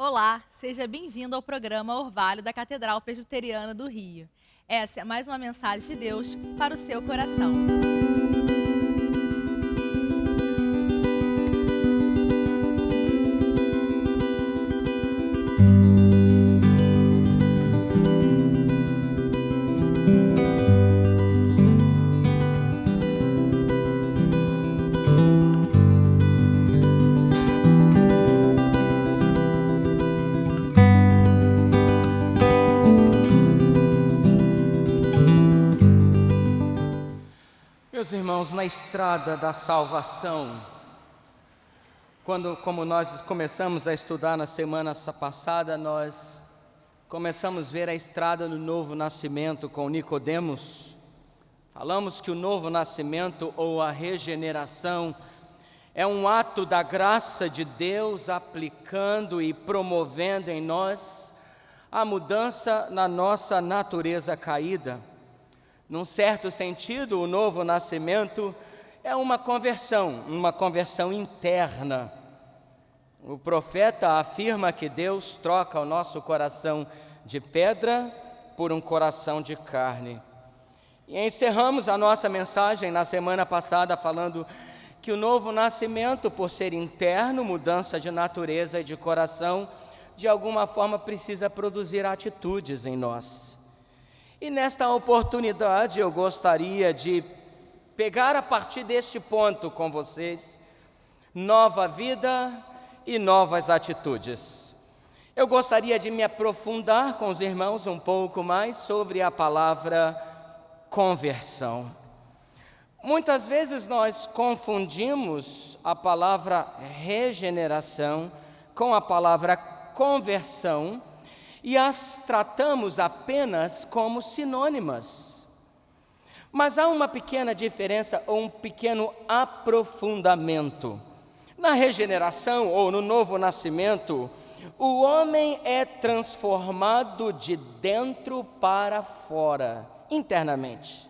Olá, seja bem-vindo ao programa Orvalho da Catedral Presbiteriana do Rio. Essa é mais uma mensagem de Deus para o seu coração. Meus irmãos, na estrada da salvação, como nós começamos a estudar na semana passada, nós começamos a ver a estrada do novo nascimento com Nicodemos. Falamos que o novo nascimento ou a regeneração é um ato da graça de Deus aplicando e promovendo em nós a mudança na nossa natureza caída. Num certo sentido, o novo nascimento é uma conversão interna. O profeta afirma que Deus troca o nosso coração de pedra por um coração de carne. E encerramos a nossa mensagem na semana passada falando que o novo nascimento, por ser interno, mudança de natureza e de coração, de alguma forma precisa produzir atitudes em nós. E nesta oportunidade eu gostaria de pegar a partir deste ponto com vocês, nova vida e novas atitudes. Eu gostaria de me aprofundar com os irmãos um pouco mais sobre a palavra conversão. Muitas vezes nós confundimos a palavra regeneração com a palavra conversão, e as tratamos apenas como sinônimas. Mas há uma pequena diferença ou um pequeno aprofundamento. Na regeneração ou no novo nascimento, o homem é transformado de dentro para fora, internamente.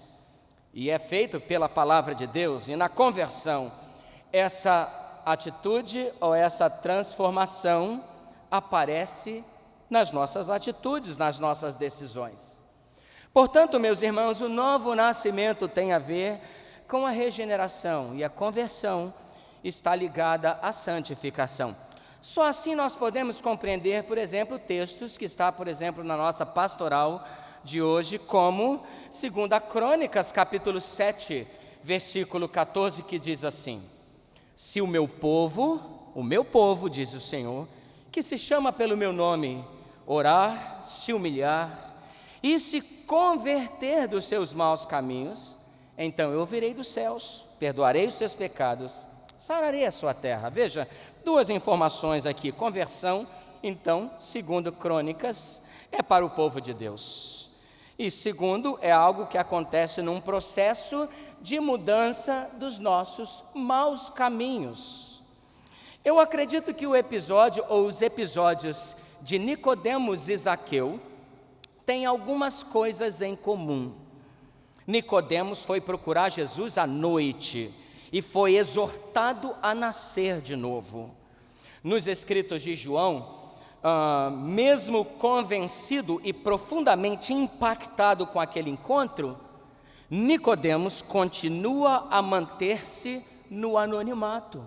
E é feito pela palavra de Deus. E na conversão, essa atitude ou essa transformação aparece nas nossas atitudes, nas nossas decisões. Portanto, meus irmãos, o novo nascimento tem a ver com a regeneração e a conversão está ligada à santificação. Só assim nós podemos compreender, por exemplo, textos que está, por exemplo, na nossa pastoral de hoje, como 2 Crônicas, capítulo 7, versículo 14, que diz assim: se o meu povo, diz o Senhor, que se chama pelo meu nome, orar, se humilhar e se converter dos seus maus caminhos, então eu ouvirei dos céus, perdoarei os seus pecados, sararei a sua terra. Veja, duas informações aqui. Conversão, então, segundo Crônicas, é para o povo de Deus. E segundo, é algo que acontece num processo de mudança dos nossos maus caminhos. Eu acredito que o episódio ou os episódios de Nicodemos e Zaqueu tem algumas coisas em comum. Nicodemos foi procurar Jesus à noite e foi exortado a nascer de novo. Nos escritos de João, mesmo convencido e profundamente impactado com aquele encontro, Nicodemos continua a manter-se no anonimato.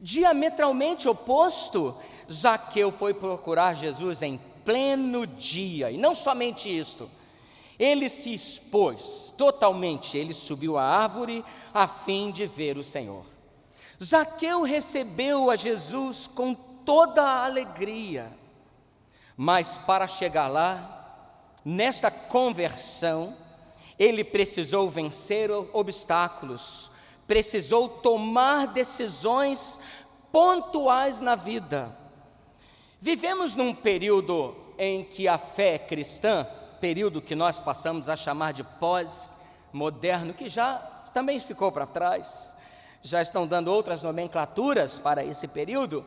Diametralmente oposto, Zaqueu foi procurar Jesus em pleno dia, e não somente isto, ele se expôs totalmente, ele subiu à árvore a fim de ver o Senhor. Zaqueu recebeu a Jesus com toda a alegria, mas para chegar lá, nesta conversão, ele precisou vencer obstáculos, precisou tomar decisões pontuais na vida. Vivemos num período em que a fé cristã, período que nós passamos a chamar de pós-moderno, que já também ficou para trás, já estão dando outras nomenclaturas para esse período,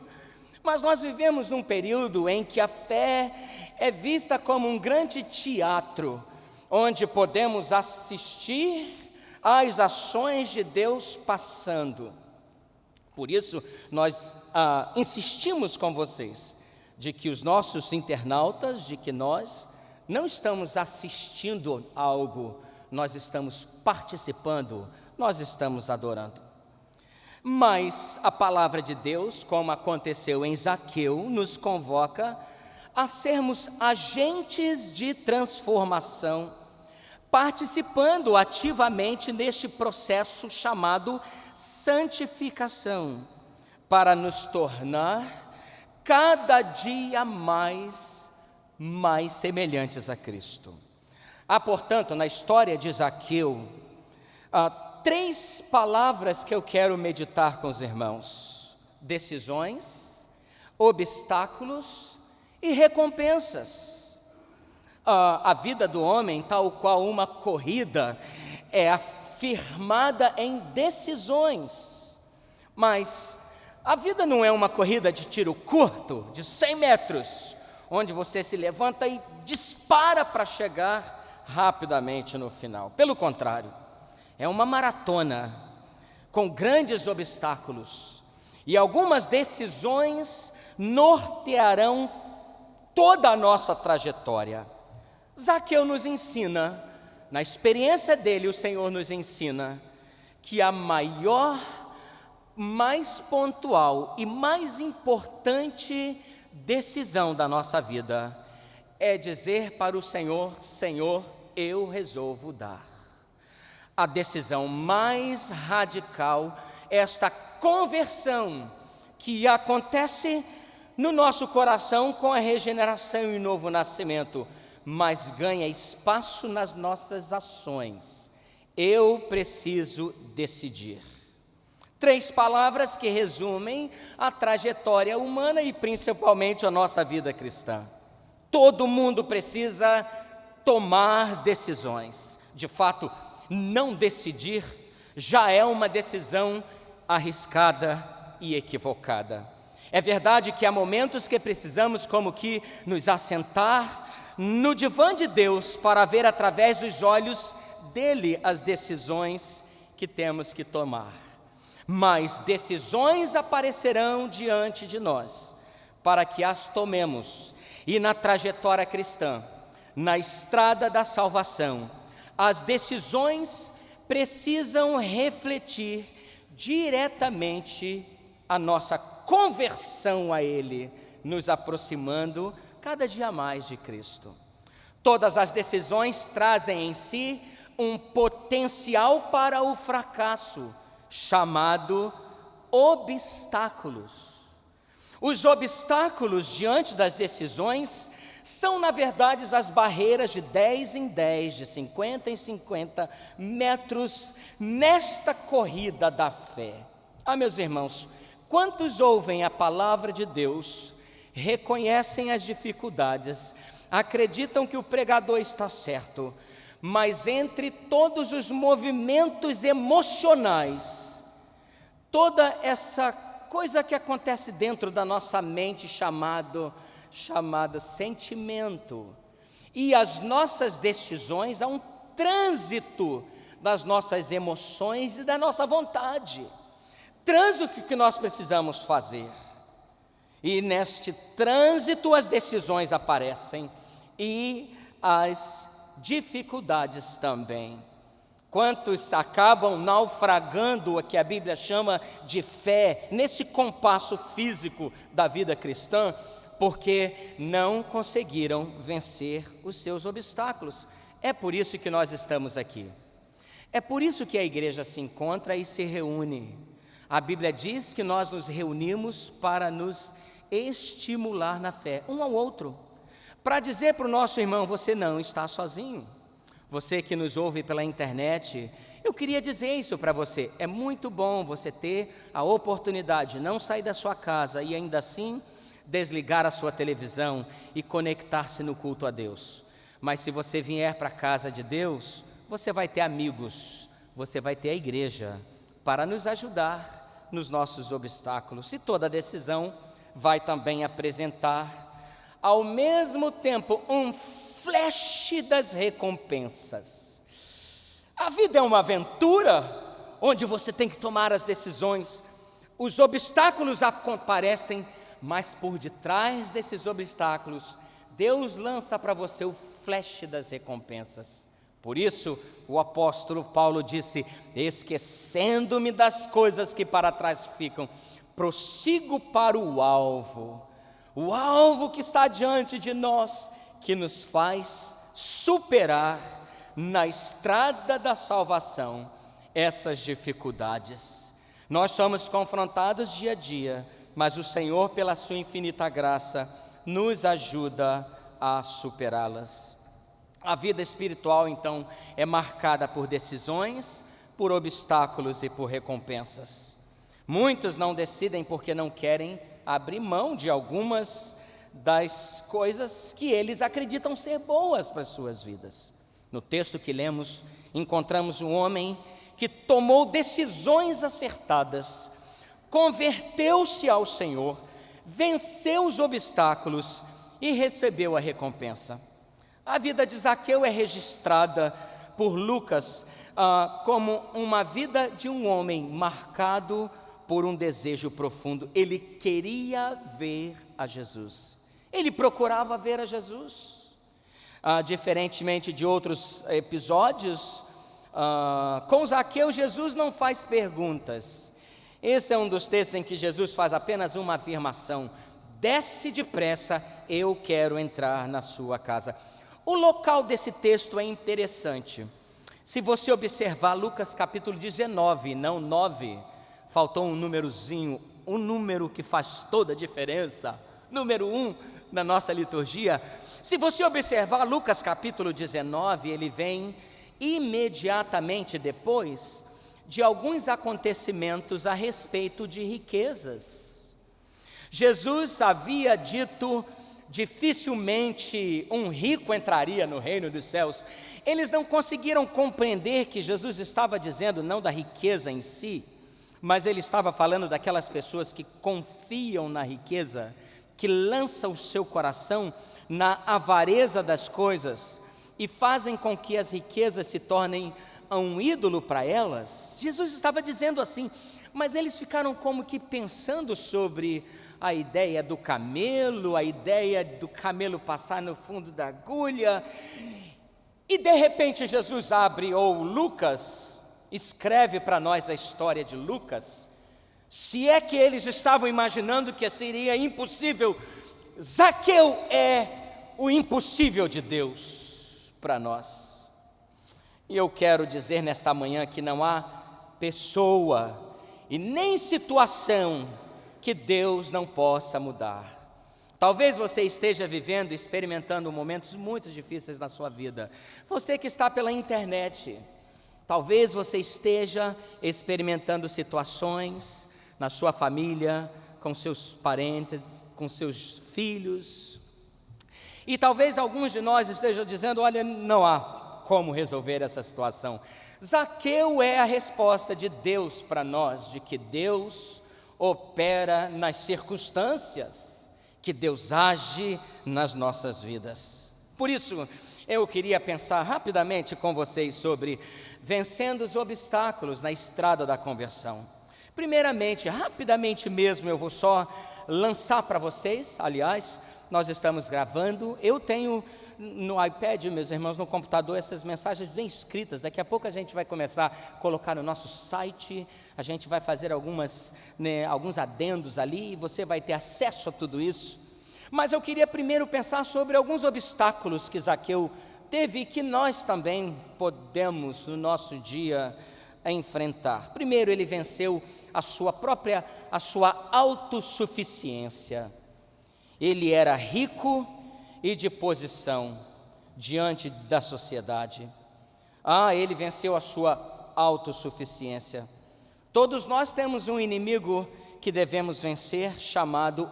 mas nós vivemos num período em que a fé é vista como um grande teatro, onde podemos assistir às ações de Deus passando. Por isso, nós insistimos com vocês de que os nossos internautas, de que nós não estamos assistindo algo, nós estamos participando, nós estamos adorando. Mas a palavra de Deus, como aconteceu em Zaqueu, nos convoca a sermos agentes de transformação, participando ativamente neste processo chamado santificação, para nos tornar cada dia mais semelhantes a Cristo. Há, portanto, na história de Zaqueu, 3 palavras que eu quero meditar com os irmãos: decisões, obstáculos e recompensas. A vida do homem, tal qual uma corrida, é afirmada em decisões, mas a vida não é uma corrida de tiro curto, de 100 metros, onde você se levanta e dispara para chegar rapidamente no final. Pelo contrário, é uma maratona com grandes obstáculos, e algumas decisões nortearão toda a nossa trajetória. Zaqueu nos ensina, na experiência dele, o Senhor nos ensina que a maior, mais pontual e mais importante decisão da nossa vida é dizer para o Senhor: Senhor, eu resolvo dar. A decisão mais radical é esta conversão que acontece no nosso coração com a regeneração e novo nascimento, mas ganha espaço nas nossas ações. Eu preciso decidir. 3 palavras que resumem a trajetória humana e principalmente a nossa vida cristã. Todo mundo precisa tomar decisões. De fato, não decidir já é uma decisão arriscada e equivocada. É verdade que há momentos que precisamos como que nos assentar no divã de Deus para ver através dos olhos dele as decisões que temos que tomar. Mas decisões aparecerão diante de nós para que as tomemos. E na trajetória cristã, na estrada da salvação, as decisões precisam refletir diretamente a nossa conversão a Ele, nos aproximando cada dia mais de Cristo. Todas as decisões trazem em si um potencial para o fracasso, chamado obstáculos. Os obstáculos diante das decisões são, na verdade, as barreiras de 10 em 10, de 50 em 50 metros nesta corrida da fé. Meus irmãos, quantos ouvem a palavra de Deus, reconhecem as dificuldades, acreditam que o pregador está certo, mas entre todos os movimentos emocionais, toda essa coisa que acontece dentro da nossa mente chamado sentimento, e as nossas decisões, há um trânsito das nossas emoções e da nossa vontade, trânsito que nós precisamos fazer, e neste trânsito as decisões aparecem e as dificuldades também. Quantos acabam naufragando o que a Bíblia chama de fé, nesse compasso físico da vida cristã, porque não conseguiram vencer os seus obstáculos. É por isso que nós estamos aqui. É por isso que a igreja se encontra e se reúne. A Bíblia diz que nós nos reunimos para nos estimular na fé, um ao outro, para dizer para o nosso irmão: você não está sozinho. Você que nos ouve pela internet, eu queria dizer isso para você. É muito bom você ter a oportunidade de não sair da sua casa e ainda assim desligar a sua televisão e conectar-se no culto a Deus. Mas se você vier para a casa de Deus, você vai ter amigos, você vai ter a igreja para nos ajudar nos nossos obstáculos. E toda decisão vai também apresentar ao mesmo tempo um flash das recompensas. A vida é uma aventura onde você tem que tomar as decisões. Os obstáculos aparecem, mas por detrás desses obstáculos, Deus lança para você o flash das recompensas. Por isso, o apóstolo Paulo disse: esquecendo-me das coisas que para trás ficam, prossigo para o alvo que está diante de nós, que nos faz superar na estrada da salvação essas dificuldades. Nós somos confrontados dia a dia, mas o Senhor, pela sua infinita graça, nos ajuda a superá-las. A vida espiritual, então, é marcada por decisões, por obstáculos e por recompensas. Muitos não decidem porque não querem abrir mão de algumas das coisas que eles acreditam ser boas para as suas vidas. No texto que lemos, encontramos um homem que tomou decisões acertadas, converteu-se ao Senhor, venceu os obstáculos e recebeu a recompensa. A vida de Zaqueu é registrada por Lucas como uma vida de um homem marcado por um desejo profundo. Ele queria ver a Jesus, ele procurava ver a Jesus. Diferentemente de outros episódios, com Zaqueu, Jesus não faz perguntas. Esse é um dos textos em que Jesus faz apenas uma afirmação: desce depressa, eu quero entrar na sua casa. O local desse texto é interessante. Se você observar Lucas capítulo 19, não 9, faltou um númerozinho, um número que faz toda a diferença, número 1 na nossa liturgia. Se você observar Lucas capítulo 19, ele vem imediatamente depois de alguns acontecimentos a respeito de riquezas. Jesus havia dito: dificilmente um rico entraria no reino dos céus. Eles não conseguiram compreender que Jesus estava dizendo não da riqueza em si, mas ele estava falando daquelas pessoas que confiam na riqueza, que lançam o seu coração na avareza das coisas e fazem com que as riquezas se tornem um ídolo para elas. Jesus estava dizendo assim, mas eles ficaram como que pensando sobre a ideia do camelo, a ideia do camelo passar no fundo da agulha, e de repente Jesus abre, ou Lucas escreve para nós a história de Lucas. Se é que eles estavam imaginando que seria impossível, Zaqueu é o impossível de Deus para nós. E eu quero dizer nessa manhã que não há pessoa e nem situação que Deus não possa mudar. Talvez você esteja vivendo, experimentando momentos muito difíceis na sua vida. Você que está pela internet, talvez você esteja experimentando situações na sua família, com seus parentes, com seus filhos. E talvez alguns de nós estejam dizendo: olha, não há como resolver essa situação. Zaqueu é a resposta de Deus para nós, de que Deus opera nas circunstâncias, que Deus age nas nossas vidas. Por isso, eu queria pensar rapidamente com vocês sobre vencendo os obstáculos na estrada da conversão. Primeiramente, rapidamente mesmo, eu vou só lançar para vocês, aliás, nós estamos gravando, eu tenho no iPad, meus irmãos, no computador, essas mensagens bem escritas. Daqui a pouco a gente vai começar a colocar no nosso site, a gente vai fazer alguns adendos ali, e você vai ter acesso a tudo isso. Mas eu queria primeiro pensar sobre alguns obstáculos que Zaqueu teve e que nós também podemos, no nosso dia, enfrentar. Primeiro, ele venceu a sua autossuficiência. Ele era rico e de posição diante da sociedade. Ele venceu a sua autossuficiência. Todos nós temos um inimigo que devemos vencer, chamado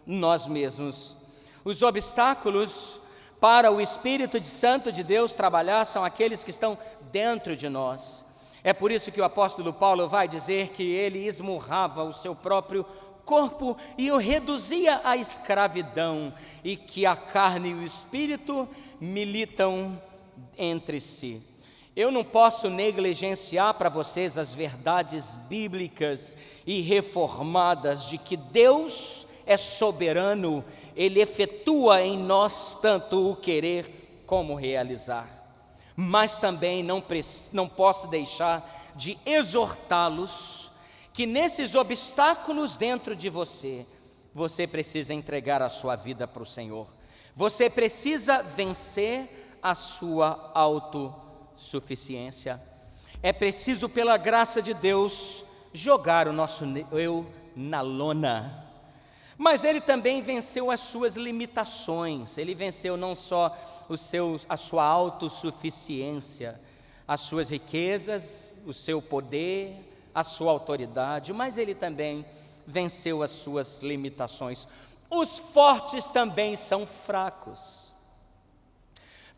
nós mesmos. Os obstáculos para o Espírito Santo de Deus trabalhar são aqueles que estão dentro de nós. É por isso que o apóstolo Paulo vai dizer que ele esmurrava o seu próprio corpo e o reduzia à escravidão, e que a carne e o espírito militam entre si. Eu não posso negligenciar para vocês as verdades bíblicas e reformadas de que Deus é soberano, Ele efetua em nós tanto o querer como o realizar. Mas também não posso deixar de exortá-los que nesses obstáculos dentro de você, você precisa entregar a sua vida para o Senhor. Você precisa vencer a sua autossuficiência. É preciso, pela graça de Deus, jogar o nosso eu na lona. Mas ele também venceu as suas limitações. Ele venceu não só a sua autossuficiência, as suas riquezas, o seu poder, a sua autoridade, mas ele também venceu as suas limitações. Os fortes também são fracos.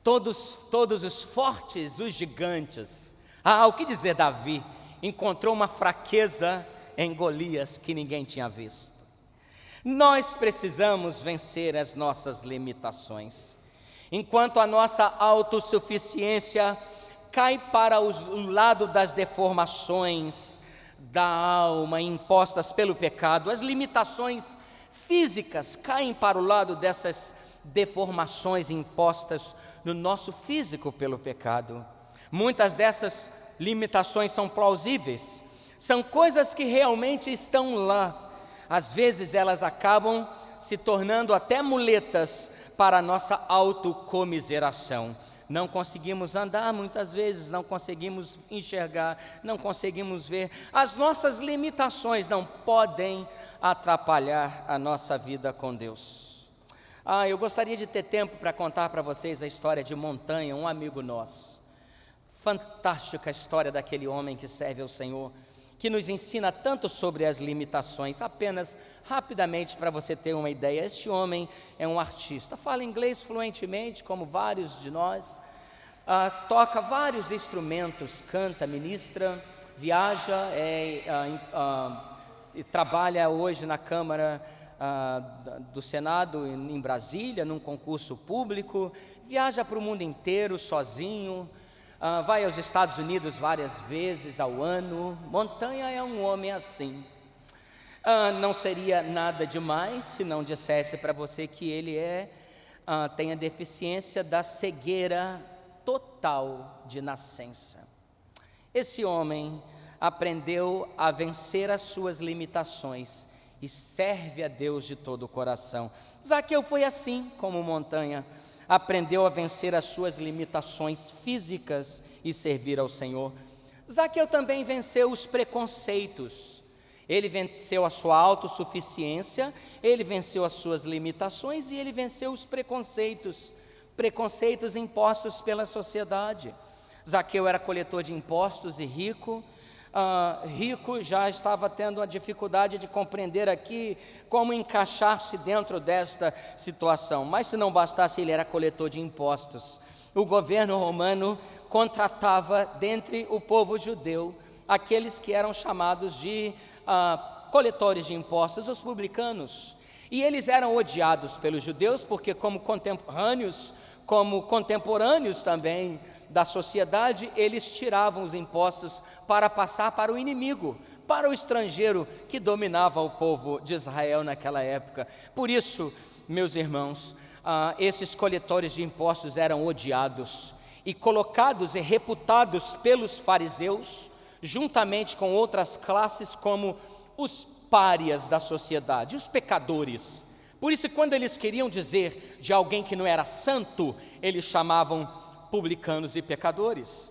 Todos os fortes, os gigantes. O que dizer Davi? Encontrou uma fraqueza em Golias que ninguém tinha visto. Nós precisamos vencer as nossas limitações. Enquanto a nossa autossuficiência cai para o lado das deformações da alma impostas pelo pecado, as limitações físicas caem para o lado dessas deformações impostas no nosso físico pelo pecado. Muitas dessas limitações são plausíveis, são coisas que realmente estão lá. Às vezes elas acabam se tornando até muletas para a nossa autocomiseração. Não conseguimos andar muitas vezes, não conseguimos enxergar, não conseguimos ver. As nossas limitações não podem atrapalhar a nossa vida com Deus. Eu gostaria de ter tempo para contar para vocês a história de Montanha, um amigo nosso. Fantástica a história daquele homem que serve ao Senhor, que nos ensina tanto sobre as limitações. Apenas rapidamente para você ter uma ideia, este homem é um artista, fala inglês fluentemente, como vários de nós, toca vários instrumentos, canta, ministra, viaja, e trabalha hoje na Câmara do Senado em Brasília, num concurso público, viaja para o mundo inteiro sozinho, vai aos Estados Unidos várias vezes ao ano. Montanha é um homem assim. Não seria nada demais se não dissesse para você que ele tem a deficiência da cegueira total de nascença. Esse homem aprendeu a vencer as suas limitações e serve a Deus de todo o coração. Zaqueu foi assim como Montanha. Aprendeu a vencer as suas limitações físicas e servir ao Senhor. Zaqueu também venceu os preconceitos. Ele venceu a sua autossuficiência, ele venceu as suas limitações e ele venceu os preconceitos impostos pela sociedade. Zaqueu era coletor de impostos e rico. Rico já estava tendo a dificuldade de compreender aqui como encaixar-se dentro desta situação, mas se não bastasse, ele era coletor de impostos. O governo romano contratava dentre o povo judeu aqueles que eram chamados de coletores de impostos, os publicanos, e eles eram odiados pelos judeus porque como contemporâneos também da sociedade, eles tiravam os impostos para passar para o inimigo, para o estrangeiro que dominava o povo de Israel naquela época. Por isso, meus irmãos, esses coletores de impostos eram odiados e colocados e reputados pelos fariseus, juntamente com outras classes, como os párias da sociedade, os pecadores. Por isso, quando eles queriam dizer de alguém que não era santo, eles chamavam publicanos e pecadores.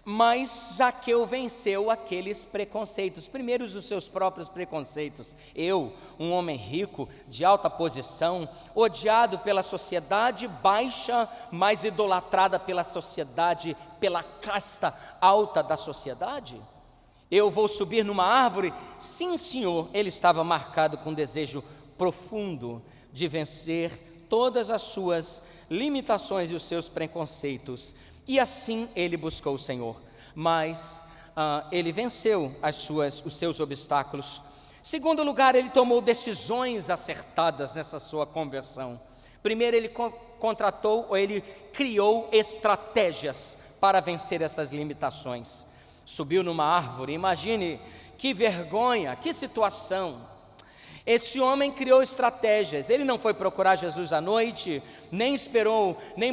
Mas Zaqueu venceu aqueles preconceitos, primeiro os seus próprios preconceitos. Eu, um homem rico, de alta posição, odiado pela sociedade baixa, mas idolatrada pela sociedade, pela casta alta da sociedade. Eu vou subir numa árvore? Sim, senhor. Ele estava marcado com um desejo profundo de vencer todas as suas limitações e os seus preconceitos, e assim ele buscou o Senhor, mas ele venceu os seus obstáculos. Segundo lugar, ele tomou decisões acertadas nessa sua conversão. Primeiro, ele ele criou estratégias para vencer essas limitações. Subiu numa árvore, imagine que vergonha, que situação. Esse homem criou estratégias. Ele não foi procurar Jesus à noite, nem esperou, nem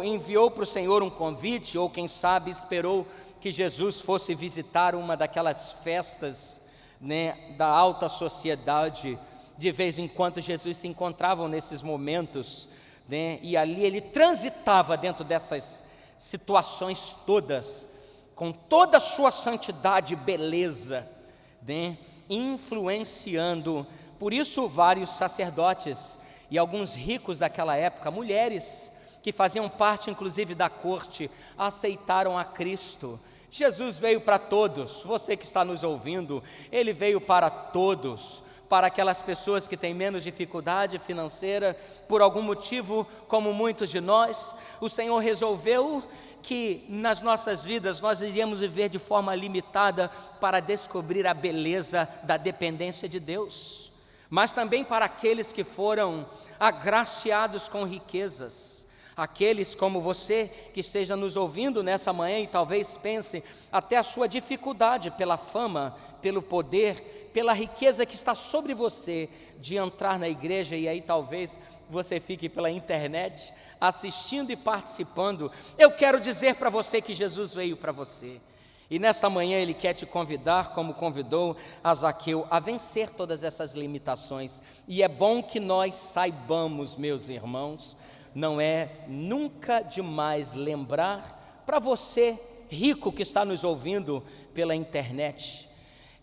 enviou para o Senhor um convite, ou quem sabe esperou que Jesus fosse visitar uma daquelas festas, né, da alta sociedade. De vez em quando Jesus se encontrava nesses momentos, né, e ali ele transitava dentro dessas situações todas, com toda a sua santidade e beleza, né, influenciando. Por isso vários sacerdotes e alguns ricos daquela época, mulheres que faziam parte inclusive da corte, aceitaram a Cristo. Jesus veio para todos. Você que está nos ouvindo, Ele veio para todos, para aquelas pessoas que têm menos dificuldade financeira, por algum motivo, como muitos de nós. O Senhor resolveu que nas nossas vidas nós iríamos viver de forma limitada para descobrir a beleza da dependência de Deus, mas também para aqueles que foram agraciados com riquezas, aqueles como você que esteja nos ouvindo nessa manhã e talvez pense até a sua dificuldade pela fama, pelo poder, pela riqueza que está sobre você de entrar na igreja, e aí talvez você fique pela internet assistindo e participando. Eu quero dizer para você que Jesus veio para você, e nesta manhã Ele quer te convidar, como convidou a Zaqueu, a vencer todas essas limitações. E é bom que nós saibamos, meus irmãos, não é nunca demais lembrar para você, rico que está nos ouvindo pela internet,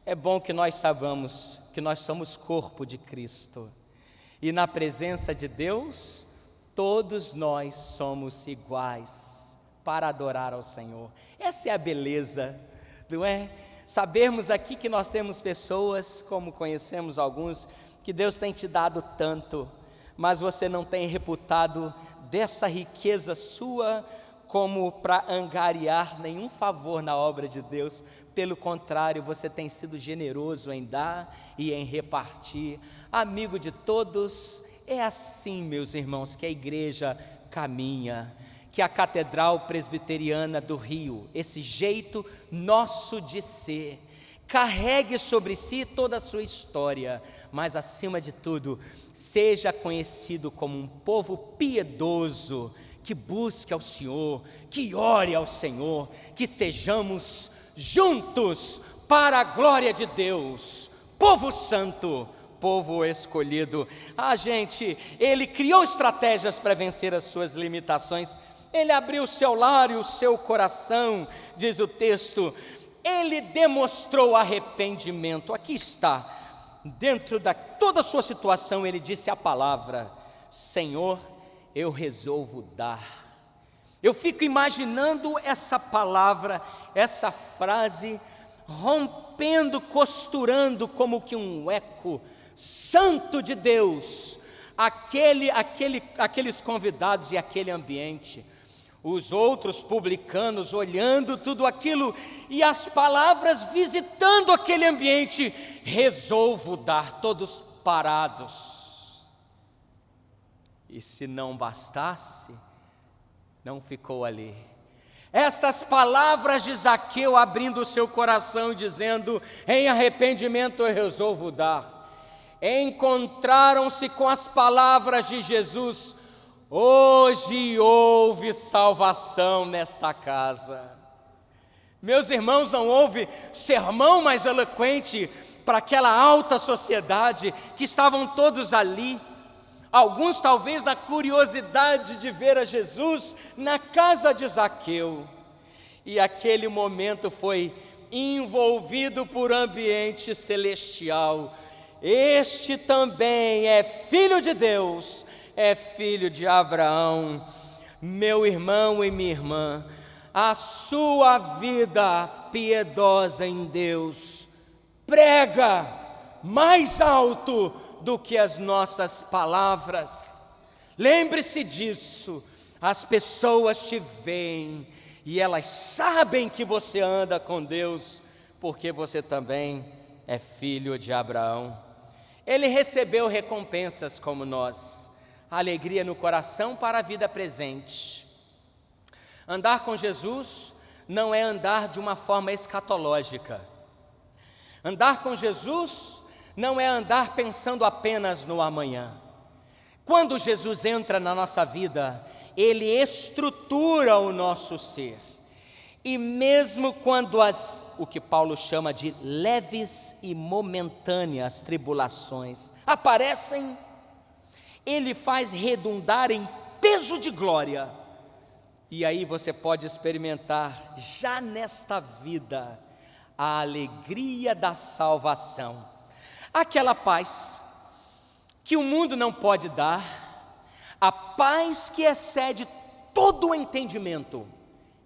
é bom que nós saibamos que nós somos corpo de Cristo, e na presença de Deus, todos nós somos iguais para adorar ao Senhor. Essa é a beleza, não é? Sabermos aqui que nós temos pessoas, como conhecemos alguns, que Deus tem te dado tanto, mas você não tem reputado dessa riqueza sua como para angariar nenhum favor na obra de Deus. Pelo contrário, você tem sido generoso em dar e em repartir, amigo de todos. É assim, meus irmãos, que a igreja caminha, que a Catedral Presbiteriana do Rio, esse jeito nosso de ser, carregue sobre si toda a sua história, mas acima de tudo, seja conhecido como um povo piedoso, que busque ao Senhor, que ore ao Senhor, que sejamos juntos para a glória de Deus, povo santo, povo escolhido. Gente, Ele criou estratégias para vencer as suas limitações. Ele abriu o seu lar e o seu coração, diz o texto. Ele demonstrou arrependimento. Aqui está, dentro de toda a sua situação, Ele disse a palavra: Senhor, eu resolvo dar. Eu fico imaginando essa palavra, essa frase, rompendo, costurando como que um eco santo de Deus, aqueles convidados e aquele ambiente, os outros publicanos olhando tudo aquilo e as palavras visitando aquele ambiente. Resolvo dar, todos parados. E se não bastasse, não ficou ali. Estas palavras de Zaqueu abrindo o seu coração, dizendo: em arrependimento eu resolvo dar, encontraram-se com as palavras de Jesus: hoje houve salvação nesta casa. Meus irmãos, não houve sermão mais eloquente para aquela alta sociedade que estavam todos ali. Alguns talvez na curiosidade de ver a Jesus na casa de Zaqueu. E aquele momento foi envolvido por ambiente celestial. Este também é filho de Deus, é filho de Abraão. Meu irmão e minha irmã, a sua vida piedosa em Deus prega mais alto do que as nossas palavras. Lembre-se disso. As pessoas te veem e elas sabem que você anda com Deus, porque você também é filho de Abraão. Ele recebeu recompensas como nós, alegria no coração para a vida presente. Andar com Jesus não é andar de uma forma escatológica. Andar com Jesus não é andar pensando apenas no amanhã. Quando Jesus entra na nossa vida, Ele estrutura o nosso ser. E mesmo quando o que Paulo chama de leves e momentâneas tribulações aparecem, Ele faz redundar em peso de glória. E aí você pode experimentar já nesta vida a alegria da salvação. Aquela paz que o mundo não pode dar, a paz que excede todo o entendimento,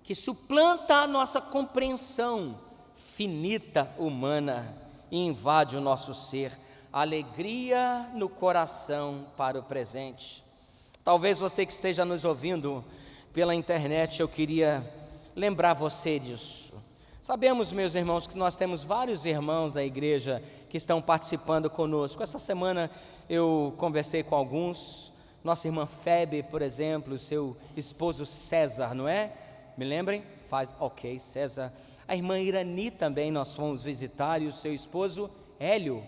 que suplanta a nossa compreensão finita humana e invade o nosso ser, alegria no coração para o presente. Talvez você que esteja nos ouvindo pela internet, eu queria lembrar você disso. Sabemos, meus irmãos, que nós temos vários irmãos da igreja que estão participando conosco. Essa semana eu conversei com alguns, nossa irmã Febe, por exemplo, seu esposo César, não é? Me lembrem? Ok, César. A irmã Irani também nós fomos visitar, e o seu esposo Hélio.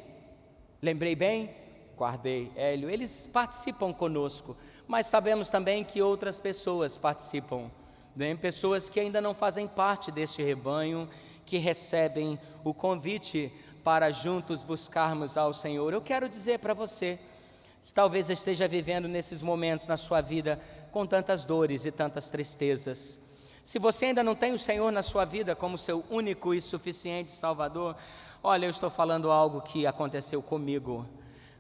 Lembrei bem? Guardei, Hélio. Eles participam conosco, mas sabemos também que outras pessoas participam. Pessoas que ainda não fazem parte deste rebanho, que recebem o convite para juntos buscarmos ao Senhor. Eu quero dizer para você, que talvez esteja vivendo nesses momentos na sua vida, com tantas dores e tantas tristezas. Se você ainda não tem o Senhor na sua vida como seu único e suficiente Salvador, olha, eu estou falando algo que aconteceu comigo.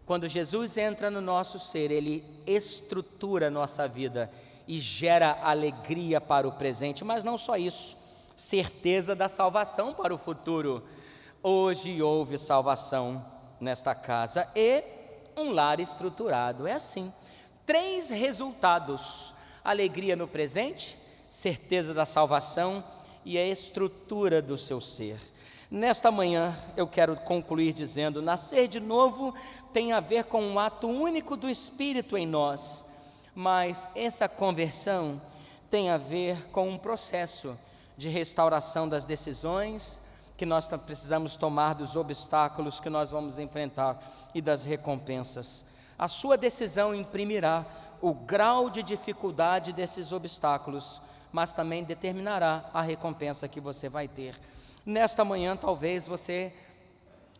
Quando Jesus entra no nosso ser, Ele estrutura a nossa vida e gera alegria para o presente, mas não só isso, certeza da salvação para o futuro. Hoje houve salvação nesta casa e um lar estruturado. É assim, 3 resultados: alegria no presente, certeza da salvação e a estrutura do seu ser. Nesta manhã eu quero concluir dizendo: nascer de novo tem a ver com um ato único do Espírito em nós, mas essa conversão tem a ver com um processo de restauração das decisões que nós precisamos tomar, dos obstáculos que nós vamos enfrentar e das recompensas. A sua decisão imprimirá o grau de dificuldade desses obstáculos, mas também determinará a recompensa que você vai ter. Nesta manhã, talvez você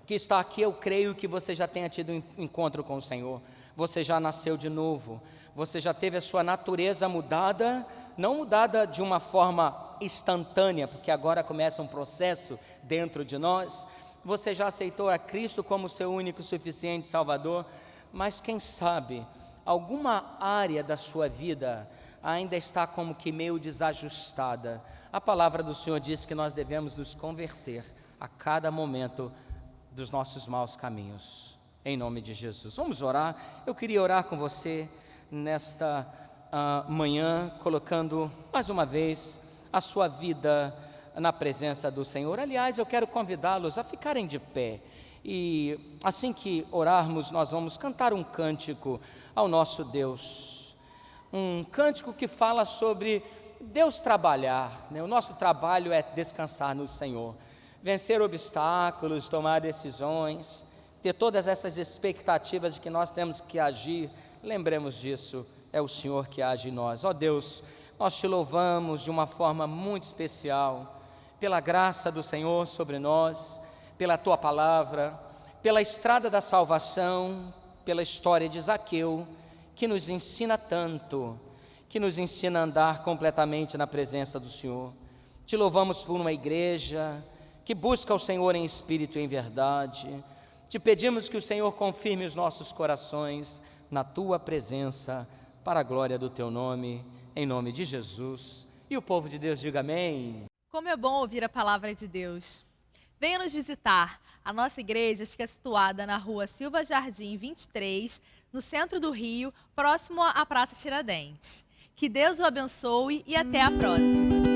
que está aqui, eu creio que você já tenha tido um encontro com o Senhor, você já nasceu de novo, você já teve a sua natureza mudada, não mudada de uma forma instantânea, porque agora começa um processo dentro de nós. Você já aceitou a Cristo como seu único e suficiente Salvador, mas quem sabe alguma área da sua vida ainda está como que meio desajustada. A palavra do Senhor diz que nós devemos nos converter a cada momento dos nossos maus caminhos, em nome de Jesus. Vamos orar. Eu queria orar com você nesta manhã, colocando mais uma vez a sua vida na presença do Senhor. Aliás, eu quero convidá-los a ficarem de pé, e assim que orarmos, nós vamos cantar um cântico ao nosso Deus, um cântico que fala sobre Deus trabalhar, né? O nosso trabalho é descansar no Senhor, vencer obstáculos, tomar decisões, ter todas essas expectativas de que nós temos que agir. Lembremos disso, é o Senhor que age em nós. Ó Deus, nós te louvamos de uma forma muito especial, pela graça do Senhor sobre nós, pela tua palavra, pela estrada da salvação, pela história de Zaqueu, que nos ensina tanto, que nos ensina a andar completamente na presença do Senhor. Te louvamos por uma igreja que busca o Senhor em espírito e em verdade. Te pedimos que o Senhor confirme os nossos corações na tua presença, para a glória do teu nome, em nome de Jesus. E o povo de Deus diga amém. Como é bom ouvir a palavra de Deus. Venha nos visitar. A nossa igreja fica situada na rua Silva Jardim 23, no centro do Rio, próximo à Praça Tiradentes. Que Deus o abençoe e até a próxima.